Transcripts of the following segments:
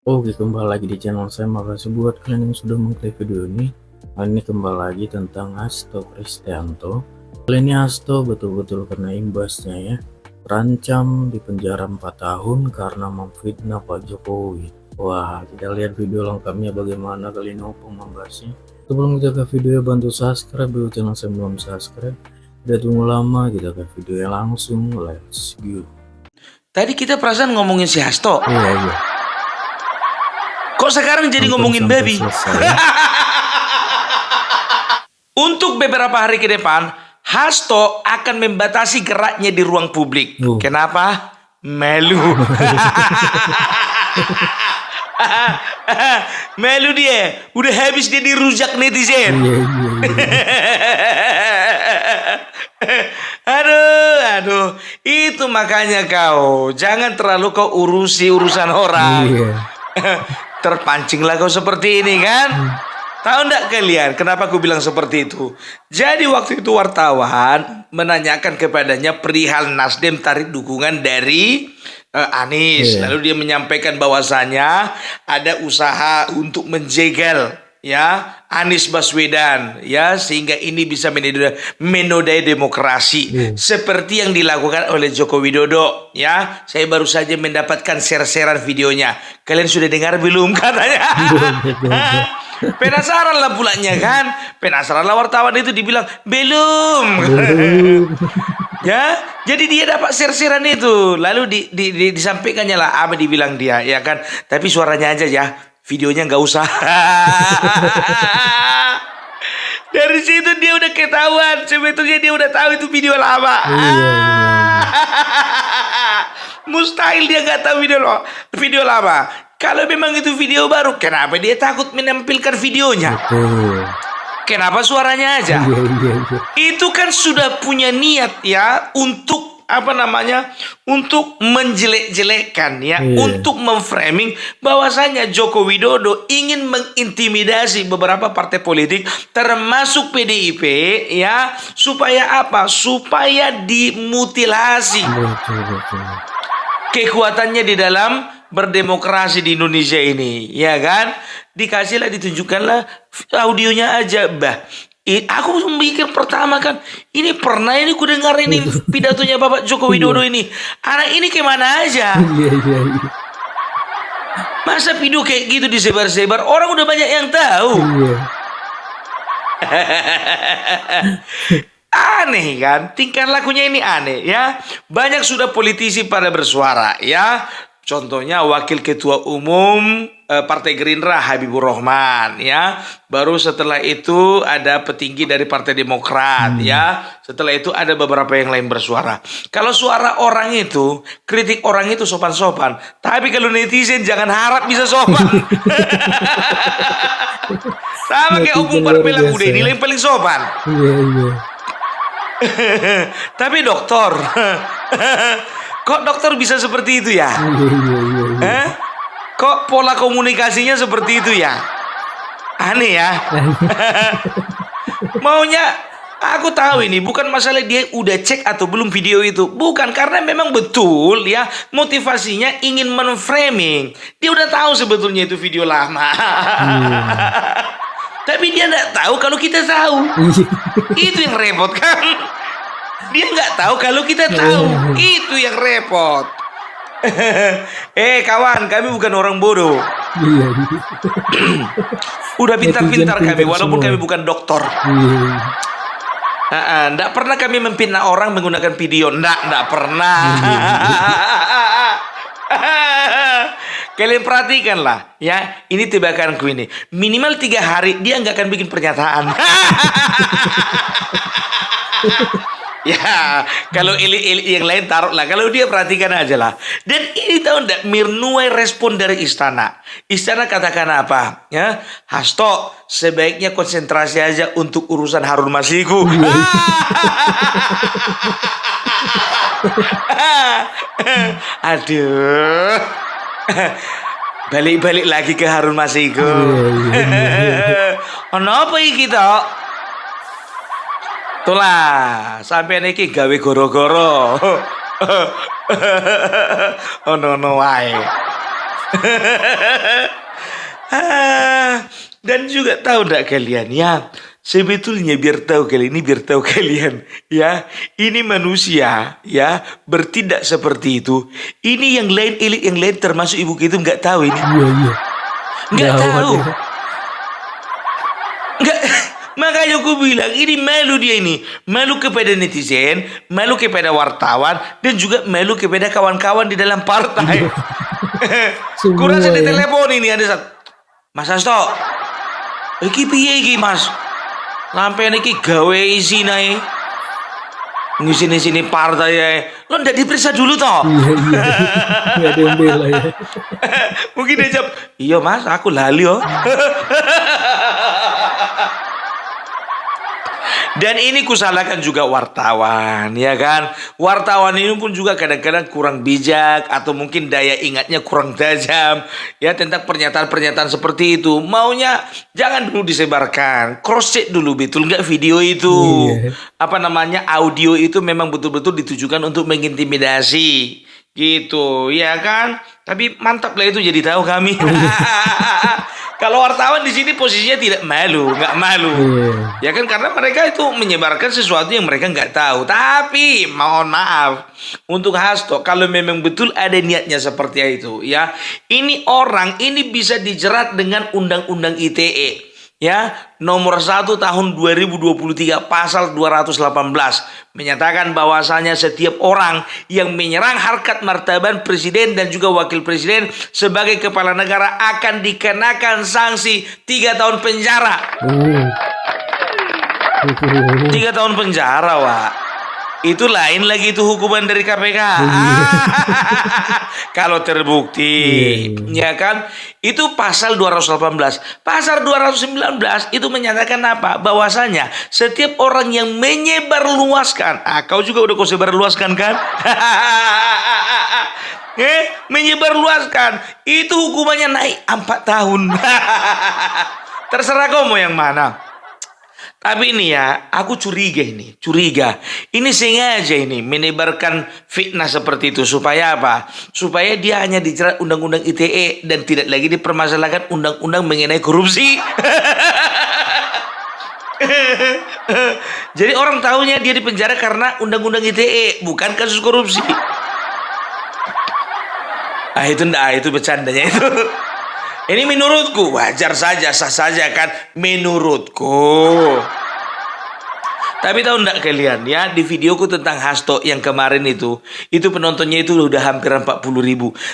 Oke, kembali lagi di channel saya. Makasih buat kalian yang sudah mengklik video ini. Kali ini kembali lagi tentang Hasto Kristianto. Kali ini Hasto betul-betul kena imbasnya ya. Terancam di penjara 4 tahun karena memfitnah Pak Jokowi. Wah, kita lihat video lengkapnya bagaimana kali ini Opung membahasnya. Sebelum kita ke video, bantu subscribe dulu channel saya belum subscribe. Udah tunggu lama, kita ke video langsung. Let's go. Tadi kita perasaan ngomongin si Hasto. Iya. Kok sekarang jadi Tonton ngomongin sampai baby? selesai. Untuk beberapa hari ke depan, Hasto akan membatasi geraknya di ruang publik. Kenapa? Melu. Melu dia. Udah habis dia dirujak netizen. Iya. Aduh. Itu makanya kau jangan terlalu kau urusi urusan orang. Iya. Terpancinglah kau seperti ini kan? Tahu enggak kalian kenapa aku bilang seperti itu? Jadi waktu itu wartawan menanyakan kepadanya perihal Nasdem tarik dukungan dari Anies. Iya. Lalu dia menyampaikan bahwasanya ada usaha untuk menjegal ya Anies Baswedan ya sehingga ini bisa menodai demokrasi seperti yang dilakukan oleh Joko Widodo ya. Saya baru saja mendapatkan share-sharean videonya. Kalian sudah dengar belum katanya? Penasaran lah pulanya kan? Penasaran lah wartawan itu dibilang belum. Ya, jadi dia dapat share-sharean itu. Lalu disampaikannya lah apa dibilang dia ya kan. Tapi suaranya aja ya. Videonya nggak usah. Dari situ dia udah ketahuan. Sebetulnya dia udah tahu itu video lama. Mustahil dia nggak tahu video lama. Kalau memang itu video baru, kenapa dia takut menampilkan videonya? Betul. Kenapa suaranya aja? Itu kan sudah punya niat ya untuk untuk menjelek-jelekkan ya, untuk memframing bahwasanya Joko Widodo ingin mengintimidasi beberapa partai politik termasuk PDIP ya, supaya apa? Supaya dimutilasi kekuatannya di dalam berdemokrasi di Indonesia ini, ya kan? Dikasihlah, ditunjukkanlah audionya aja, aku mikir pertama kan, ini ku dengar ini pidatonya Bapak Joko Widodo ini. Anak ini kemana aja? Masa video kayak gitu disebar-sebar, orang udah banyak yang tahu. Aneh kan, tingkah lakunya ini aneh ya. Banyak sudah politisi pada bersuara ya. Contohnya Wakil Ketua Umum Partai Gerindra Habibur Rahman ya. Baru setelah itu ada petinggi dari Partai Demokrat ya. Setelah itu ada beberapa yang lain bersuara. Kalau suara orang itu, kritik orang itu sopan-sopan. Tapi kalau netizen jangan harap bisa sopan. Sama kayak Opung Parpelang udah nilai yang paling sopan. Tapi dokter, kok dokter bisa seperti itu ya? Kok pola komunikasinya seperti itu ya? Aneh ya. Maunya aku tahu ini bukan masalah dia udah cek atau belum video itu. Bukan, karena memang betul ya motivasinya ingin menframing. Dia udah tahu sebetulnya itu video lama. Tapi dia nggak tahu kalau kita tahu. Itu yang repot kan. Dia nggak tahu kalau kita tahu. Itu yang repot. Kawan, kami bukan orang bodoh. Udah pintar-pintar kami, walaupun kami bukan dokter. Nggak pernah kami memfitnah orang menggunakan video. Nggak pernah. Kalian perhatikanlah ya, ini tebakanku ini. Minimal 3 hari dia nggak akan bikin pernyataan. Ya, kalau elit-elit yang lain taruhlah. Kalau dia perhatikan aja lah. Dan ini tahu enggak, menuai respon dari istana. Istana katakan apa? Ya, Hasto sebaiknya konsentrasi aja untuk urusan Harun Masiku. Aduh. Balik-balik lagi ke Harun Masiku. Kenapa kita? Itulah sampai niki gawe goro-goro. No wae. Dan juga tahu enggak kalian ya, sebetulnya biar tahu kalian ini, biar tahu kalian ya, ini manusia ya bertindak seperti itu. Ini yang lain, elit yang lain termasuk ibu kita nggak tahu ini, Iya, iya. nggak Gawat tahu, ya. nggak. Makanya aku bilang ini malu dia ini, malu kepada netizen, malu kepada wartawan, dan juga malu kepada kawan-kawan di dalam partai. Semua Kurasa di ya. telepon ini ada saat, Mas Hasto, iki piye iki Mas? Sampai niki gawe isi nae. Ngisi-sini partai ya. Lo ndak diperiksa dulu toh? Iya, iya. Nggak ada yang bela ya. Mungkin dia jawab, iya Mas, aku lali oh. Dan ini kusalahkan juga wartawan, ya kan? Wartawan ini pun juga kadang-kadang kurang bijak atau mungkin daya ingatnya kurang tajam, ya tentang pernyataan-pernyataan seperti itu. Maunya jangan dulu disebarkan, cross check dulu betul nggak video itu, Iya. apa namanya audio itu memang betul-betul ditujukan untuk mengintimidasi, gitu, ya kan? Tapi mantap lah itu jadi tahu kami. Kalau wartawan di sini posisinya tidak malu, nggak malu. Iya. Ya kan karena mereka itu menyebarkan sesuatu yang mereka nggak tahu. Tapi mohon maaf untuk Hasto kalau memang betul ada niatnya seperti itu ya. Ini orang ini bisa dijerat dengan undang-undang ITE ya nomor 1 tahun 2023 pasal 218 menyatakan bahwasanya setiap orang yang menyerang harkat martabat presiden dan juga wakil presiden sebagai kepala negara akan dikenakan sanksi 3 tahun penjara. 3 tahun penjara, Wak. Itu lain lagi itu hukuman dari KPK. Kalau terbukti, ya kan? Itu pasal 218. Pasal 219 itu menyatakan apa? Bahwasanya setiap orang yang menyebarluaskan, kau juga udah kau sebarluaskan kan? Menyebarluaskan itu hukumannya naik 4 tahun. Terserah kau mau yang mana. Tapi ini ya, aku curiga ini, Ini sengaja ini menebarkan fitnah seperti itu supaya apa? Supaya dia hanya dijerat undang-undang ITE dan tidak lagi dipermasalahkan undang-undang mengenai korupsi. Jadi orang tahunya dia dipenjara karena undang-undang ITE, bukan kasus korupsi. Itu bercandanya itu. Ini menurutku wajar saja, sah saja kan menurutku. Tapi tahu enggak kalian ya, di videoku tentang Hasto yang kemarin itu penontonnya itu udah hampir 40.000.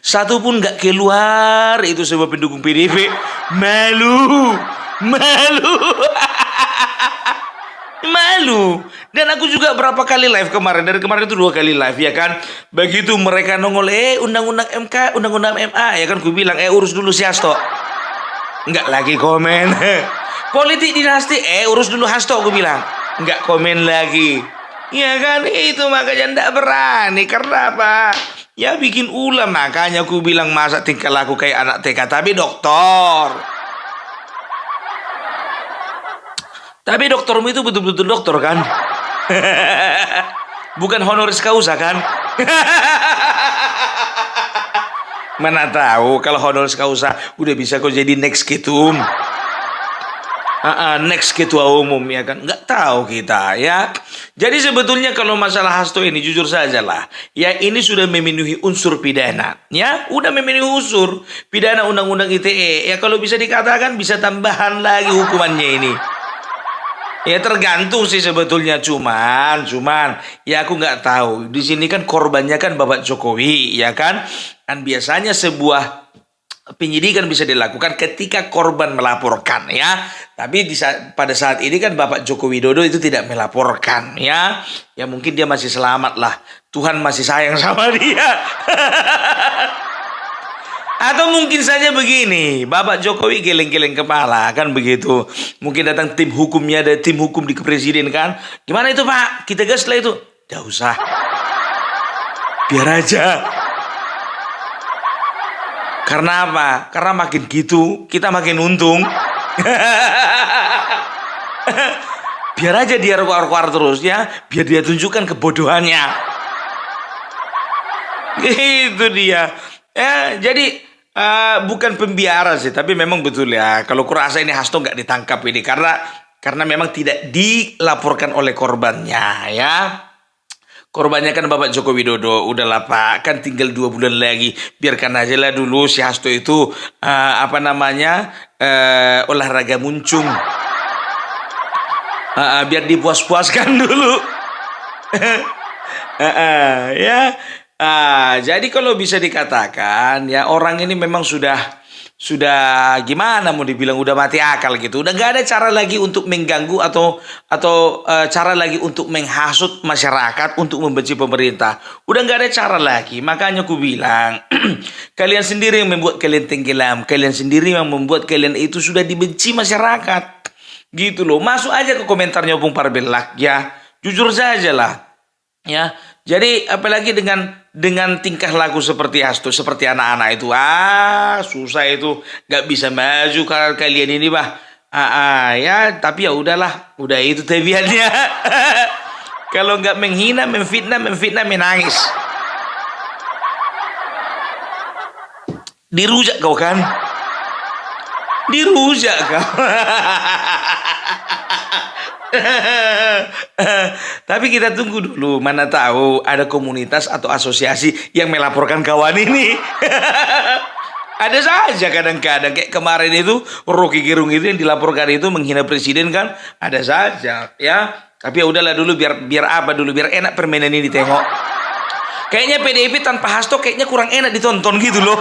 Satu pun enggak keluar itu semua pendukung PDIP. Malu. Malu. Dan aku juga berapa kali live kemarin. Dari kemarin itu 2 kali live ya kan. Begitu mereka nongol undang-undang MK, undang-undang MA ya kan, ku bilang urus dulu si Hasto. Enggak lagi komen. Politik dinasti urus dulu Hasto, aku bilang. Enggak komen lagi. Ya kan, itu makanya enggak berani. Karena apa? Ya bikin ulah, makanya aku bilang masa tingkah laku kayak anak TK tapi dokter. Tapi doktermu itu betul-betul dokter kan? Bukan honoris causa kan? Mana tahu kalau honoris causa udah bisa kau jadi next ketum. Next ketua umum ya kan? Nggak tahu kita ya. Jadi sebetulnya kalau masalah Hasto ini jujur saja lah. Ya ini sudah memenuhi unsur pidana. Ya udah memenuhi unsur pidana undang-undang ITE. Ya kalau bisa dikatakan bisa tambahan lagi hukumannya ini. Ya tergantung sih sebetulnya, cuman ya aku nggak tahu. Di sini kan korbannya kan Bapak Jokowi, ya kan? Kan biasanya sebuah penyidikan bisa dilakukan ketika korban melaporkan, ya. Tapi pada saat ini kan Bapak Joko Widodo itu tidak melaporkan, ya. Ya mungkin dia masih selamat lah. Tuhan masih sayang sama dia. Atau mungkin saja begini, Bapak Jokowi geleng-geleng kepala, kan begitu. Mungkin datang tim hukumnya, ada tim hukum di kepresiden kan. Gimana itu Pak? Kita gas lah itu. Gak usah. Biar aja. Karena apa? Karena makin gitu, kita makin untung. Biar aja dia keluar-keluar terus ya. Biar dia tunjukkan kebodohannya. Itu dia. Ya, jadi bukan pembiaran sih, tapi memang betul ya. Kalau kurasa ini Hasto nggak ditangkap ini karena memang tidak dilaporkan oleh korbannya ya. Korbannya kan Bapak Joko Widodo. Udahlah Pak, kan tinggal 2 bulan lagi. Biarkan aja lah dulu si Hasto itu olahraga muncung. Biar dipuas-puaskan dulu. Ya. Jadi kalau bisa dikatakan ya orang ini memang sudah gimana mau dibilang udah mati akal gitu. Udah nggak ada cara lagi untuk mengganggu atau cara lagi untuk menghasut masyarakat untuk membenci pemerintah. Udah nggak ada cara lagi. Makanya aku bilang kalian sendiri yang membuat kalian tenggelam. Kalian sendiri yang membuat kalian itu sudah dibenci masyarakat. Gitu loh. Masuk aja ke komentarnya Opung Parbelak ya. Jujur saja lah. Ya. Jadi apalagi dengan tingkah laku seperti Hasto, seperti anak-anak itu, susah itu, nggak bisa maju kalau kalian ini ya, tapi ya udahlah, udah itu tabiatnya. Kalau nggak menghina, memfitnah, menangis, dirujak kau kan, dirujak kau. Tapi kita tunggu dulu, mana tahu ada komunitas atau asosiasi yang melaporkan kawan ini. Ada saja kadang-kadang kayak kemarin itu Rocky Gerung itu yang dilaporkan itu menghina presiden kan, ada saja ya. Tapi ya udahlah dulu biar enak permainan ini ditengok. Kayaknya PDIP tanpa Hasto kayaknya kurang enak ditonton gitu loh.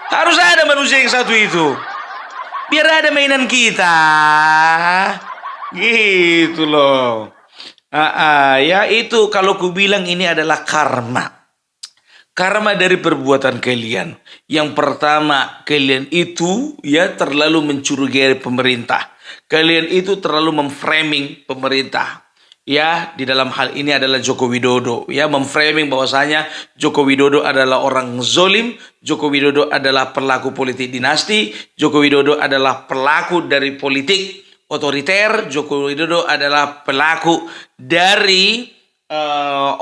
Harus ada manusia yang satu itu. Biar ada mainan kita. Gitu loh. Ya itu kalau ku bilang ini adalah karma. Karma dari perbuatan kalian. Yang pertama, kalian itu ya terlalu mencurigai pemerintah. Kalian itu terlalu memframing pemerintah. Ya, di dalam hal ini adalah Joko Widodo. Ya, memframing bahwasanya Joko Widodo adalah orang zolim, Joko Widodo adalah pelaku politik dinasti, Joko Widodo adalah pelaku dari politik otoriter, Joko Widodo adalah pelaku dari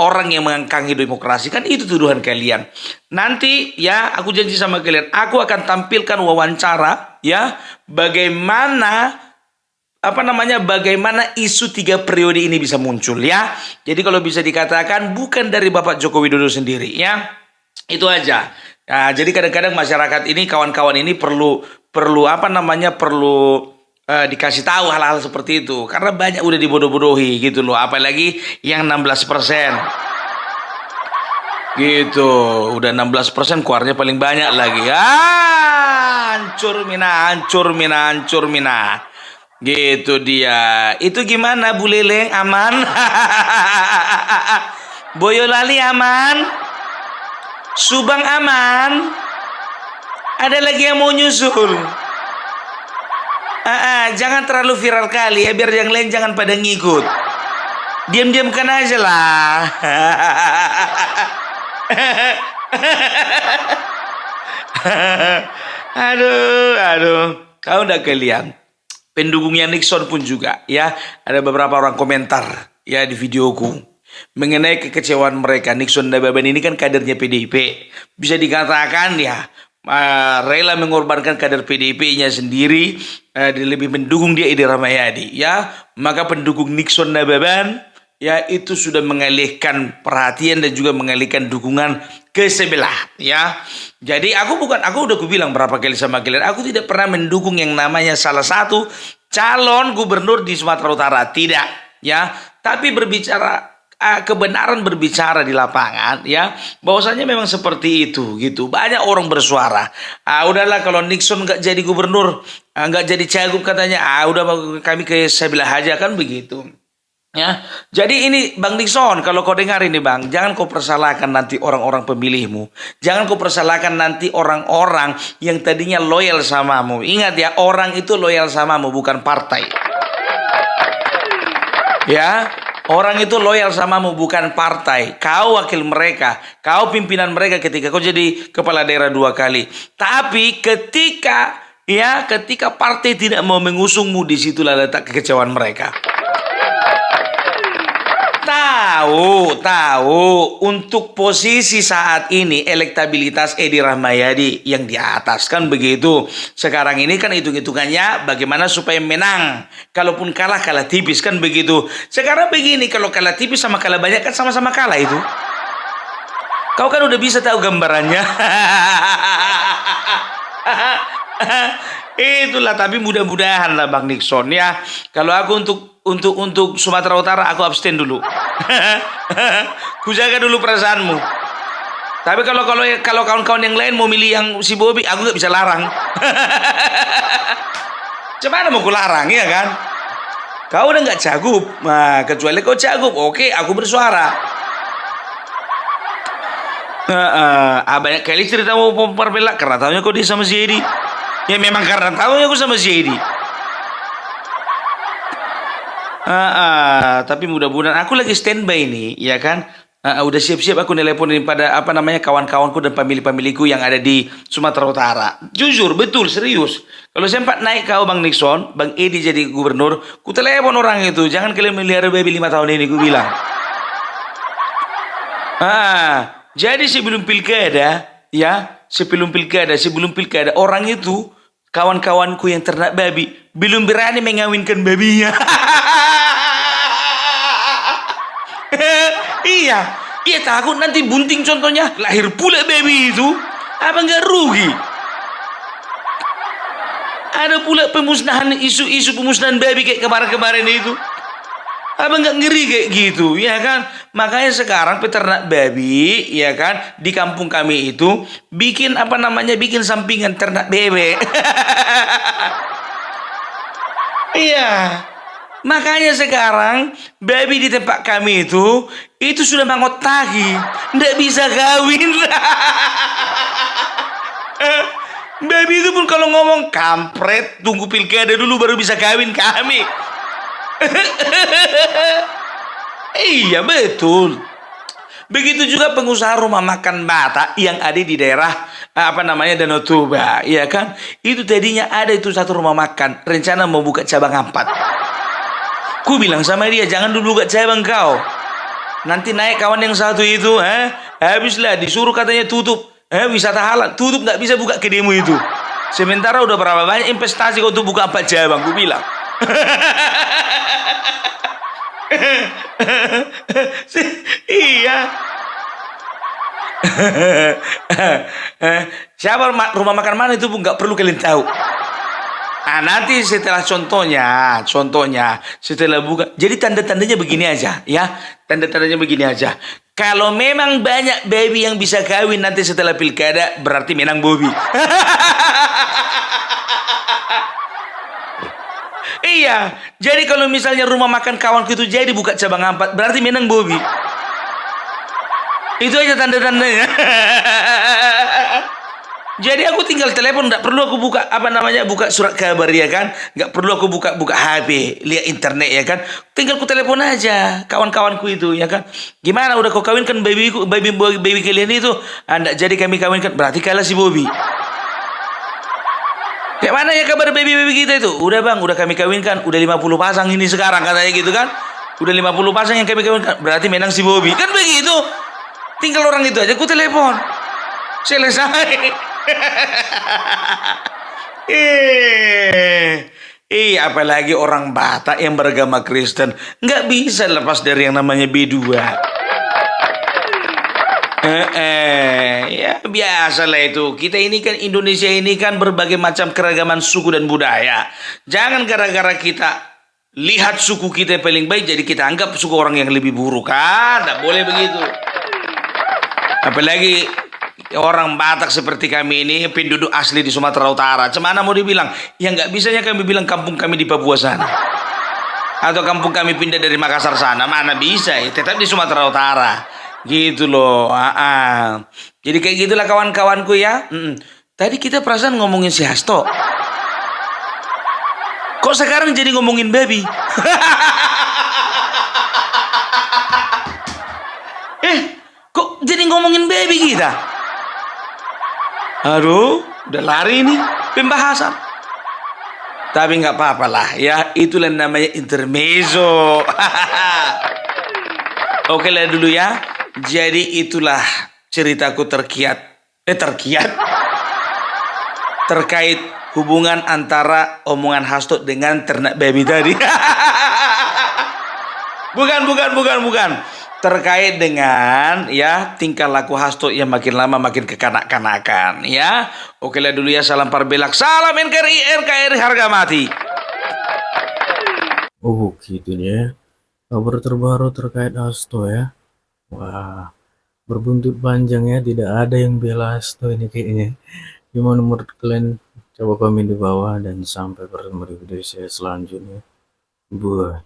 orang yang mengangkangi demokrasi. Kan itu tuduhan kalian. Nanti ya, aku janji sama kalian, aku akan tampilkan wawancara ya, bagaimana isu 3 periode ini bisa muncul ya. Jadi kalau bisa dikatakan bukan dari Bapak Joko Widodo sendiri ya. Itu aja. Nah, jadi kadang-kadang masyarakat ini, kawan-kawan ini perlu dikasih tahu hal-hal seperti itu. Karena banyak udah dibodoh-bodohi gitu loh. Apalagi yang 16%. Gitu. Udah 16% keluarnya paling banyak lagi. Hancur mina. Gitu dia. Itu gimana Bu Leleng, aman? Boyolali aman? Subang aman? Ada lagi yang mau nyusul? Jangan terlalu viral kali ya, biar yang lain jangan pada ngikut. Diam-diamkan aja lah. Aduh. Kau udah kalian. Pendukungnya Nixon pun juga ya, ada beberapa orang komentar ya di videoku mengenai kekecewaan mereka. Nixon dan Baban ini kan kadernya PDIP, bisa dikatakan ya rela mengorbankan kader PDIP-nya sendiri, lebih mendukung dia Edi Rahmayadi ya. Maka pendukung Nixon dan Baban ya itu sudah mengalihkan perhatian dan juga mengalihkan dukungan ke sebelah ya. Jadi aku udah bilang berapa kali sama kalian, aku tidak pernah mendukung yang namanya salah satu calon gubernur di Sumatera Utara, tidak ya. Tapi kebenaran berbicara di lapangan ya, bahwasanya memang seperti itu gitu. Banyak orang bersuara, udahlah kalau Nixon nggak jadi gubernur, nggak jadi cagup katanya, udah kami ke sebelah aja kan begitu. Ya, jadi ini Bang Nixon, kalau kau dengar ini Bang, jangan kau persalahkan nanti orang-orang pemilihmu. Jangan kau persalahkan nanti orang-orang yang tadinya loyal samamu. Ingat ya, orang itu loyal samamu, bukan partai. Ya, orang itu loyal samamu, bukan partai. Kau wakil mereka, kau pimpinan mereka ketika kau jadi kepala daerah 2 kali. Tapi ketika partai tidak mau mengusungmu, disitulah letak kekecewaan mereka. tahu. Untuk posisi saat ini elektabilitas Edi Rahmayadi yang di atas kan begitu. Sekarang ini kan hitung-hitungannya bagaimana supaya menang. Kalaupun kalah tipis kan begitu. Sekarang begini, kalau kalah tipis sama kalah banyak kan sama-sama kalah itu. Kau kan udah bisa tahu gambarannya. Itulah, tapi mudah-mudahan lah Bang Nixon ya. Kalau aku untuk Sumatera Utara aku abstain dulu. Ku jaga dulu perasaanmu. Tapi kalau kawan-kawan yang lain mau milih yang si Bobi, aku nggak bisa larang. Gimana mau ku larang ya kan? Kau udah nggak cagup, nah, kecuali kau cagup, oke, aku bersuara. Banyak kali cerita mau perbela karena tahunya kau dia sama si Edi. Ya memang karena tahunya aku sama si Edi. Tapi mudah-mudahan aku lagi standby nih, ya kan? Udah siap-siap aku nelponin pada kawan-kawanku dan pemilih-pemilihku yang ada di Sumatera Utara. Jujur, betul, serius. Kalau sempat naik kau Bang Nixon, Bang Edi jadi gubernur, ku telepon orang itu, jangan kalian melihara baby 5 tahun ini, ku bilang. Jadi sebelum pilkada, orang itu, kawan-kawanku yang ternak babi, belum berani mengawinkan babinya. Iya takut nanti bunting contohnya, lahir pula baby itu, apa nggak rugi? Ada pula isu-isu pemusnahan babi kayak kemarin-kemarin itu. Apa nggak ngeri kayak gitu, ya kan? Makanya sekarang peternak babi, ya kan, di kampung kami itu bikin bikin sampingan ternak bebek. Iya. Makanya sekarang babi di tempat kami itu sudah mangotagi, nggak bisa kawin. Babi itu pun kalau ngomong kampret, tunggu pilkada dulu baru bisa kawin kami. Iya betul. Begitu juga pengusaha rumah makan Batak yang ada di daerah Danau Toba, ya kan? Itu tadinya ada itu satu rumah makan, rencana mau buka cabang 4. Ku bilang sama dia, jangan dulu buka cabang kau. Nanti naik kawan yang satu itu, habislah disuruh katanya tutup, wisata halal, tutup nggak bisa buka kedemu itu. Sementara udah berapa banyak investasi kau untuk buka 4 cabang, ku bilang. Iya. Siapa rumah makan mana itu pun nggak perlu kalian tahu. Nanti setelah contohnya setelah buka, jadi tanda-tandanya begini aja ya, tanda-tandanya begini aja. Kalau memang banyak baby yang bisa kawin nanti setelah pilkada, berarti menang Bobi. Iya, jadi kalau misalnya rumah makan kawanku itu jadi buka cabang 4, berarti menang Bobi. Itu aja tanda-tandanya. Jadi aku tinggal telepon, nggak perlu aku buka buka surat kabar ya kan, nggak perlu aku buka HP, lihat internet ya kan, tinggal aku telepon aja kawan-kawanku itu ya kan. Gimana udah kau kawinkan baby kalian itu? Nggak jadi kami kawinkan, berarti kalah si Bobi. Kayak mana ya kabar baby kita itu? Udah bang, udah kami kawinkan, udah 50 pasang ini sekarang katanya gitu kan. Udah 50 pasang yang kami kawinkan, berarti menang si Bobi. Kan begitu. Tinggal orang itu aja ku telepon. Selesai. Apalagi orang Batak yang beragama Kristen nggak bisa lepas dari yang namanya B2. Ya biasalah itu. Kita ini kan Indonesia ini kan berbagai macam keragaman suku dan budaya. Jangan gara-gara kita lihat suku kita yang paling baik jadi kita anggap suku orang yang lebih buruk kan? Nggak boleh begitu. Apalagi orang Batak seperti kami ini penduduk asli di Sumatera Utara. Cemana mau dibilang? Ya nggak bisanya kami bilang kampung kami di Papua sana, atau kampung kami pindah dari Makassar sana. Mana bisa ya? Tetap di Sumatera Utara. Gitu loh. Jadi kayak gitulah kawan-kawanku ya. Tadi kita perasaan ngomongin si Hasto. Kok sekarang jadi ngomongin baby? Kok jadi ngomongin baby kita? Aduh, udah lari nih pembahasan. Tapi nggak apa-apa lah ya, itulah namanya intermezzo. Oke, lihat dulu ya. Jadi itulah ceritaku terkait hubungan antara omongan Hasto dengan ternak baby tadi. Bukan. Terkait dengan ya tingkah laku Hasto yang makin lama makin kekanak-kanakan ya. Oke, lihat dulu ya. Salam Parbelak, salam NKRI harga mati. Oh gitu ya. Kabar terbaru terkait Hasto ya. Wah, berbuntut panjang ya. Tidak ada yang bela Hasto ini kayaknya. Gimana menurut kalian? Coba komen di bawah dan sampai bertemu di video saya selanjutnya. Buat.